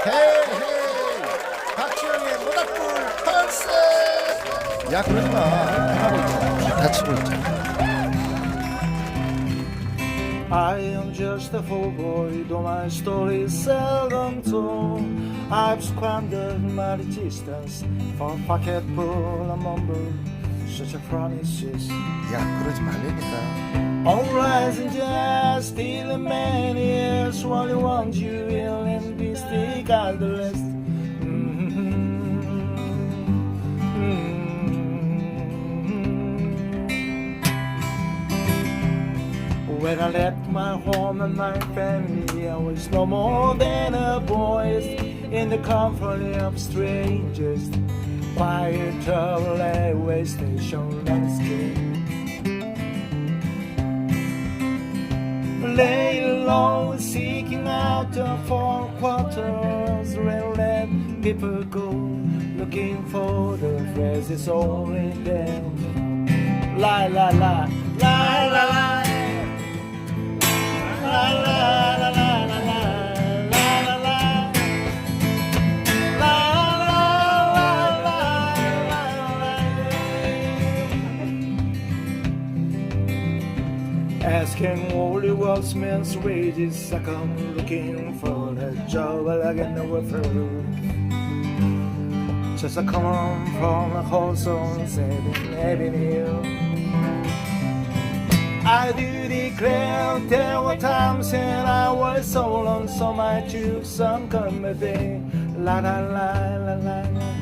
헤이 박지영의 모닥불 컨셉. 야 그러지마, 하고 있잖아, 다치고 있잖아. I am just a fool boy, though my story is seldom told. I've squandered my existence for a pocket full of mumble, such a promises. 야 그러지 말라니까. All rise and just still many years, while you want you will and be still got the rest. When I left my home and my family, I was no more than a boy in the comfort of strangers. Quiet railway station landscape. Lay low, seeking out the four quarters, where let people go, looking for the phrases only them. La la la, la la la. Asking all the workmen's wages, I come looking for a job like I never through. Just a come from a house on 7th Avenue. I do declare there were times when I was so lonesome I took some company. La la la la la la.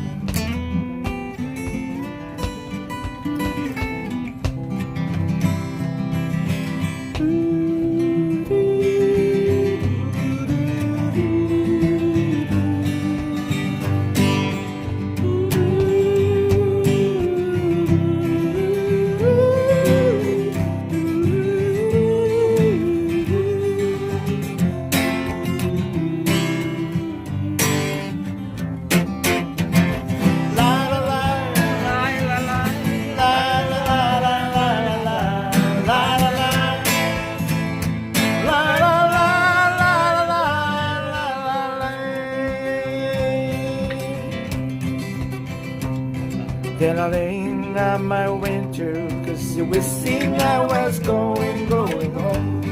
Then I leaned on my winter, cause you would think I was going home.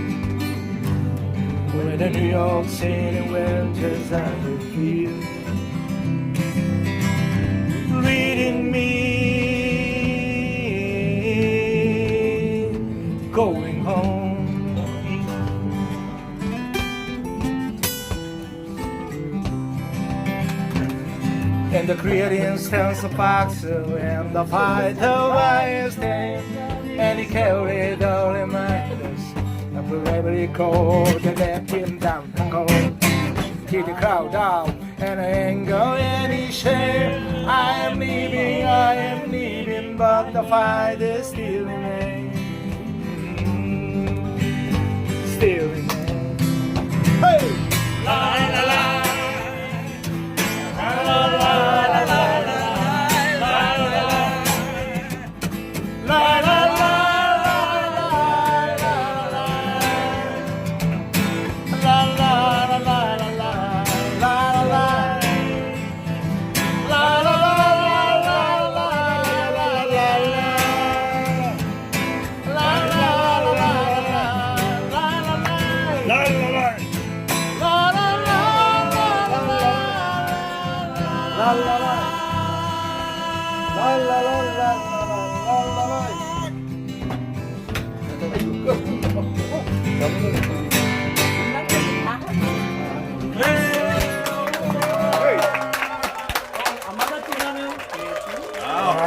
When the New York City winters I could feel reading me going home. And the creating stands a box and the fight of I stand, and he carried all the reminders of the bravely cold and left him down the cold. Keep the crowd down and anger any share. I am leaving, but the fight is still remains. Still remains. Hey! La la la.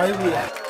아이고야.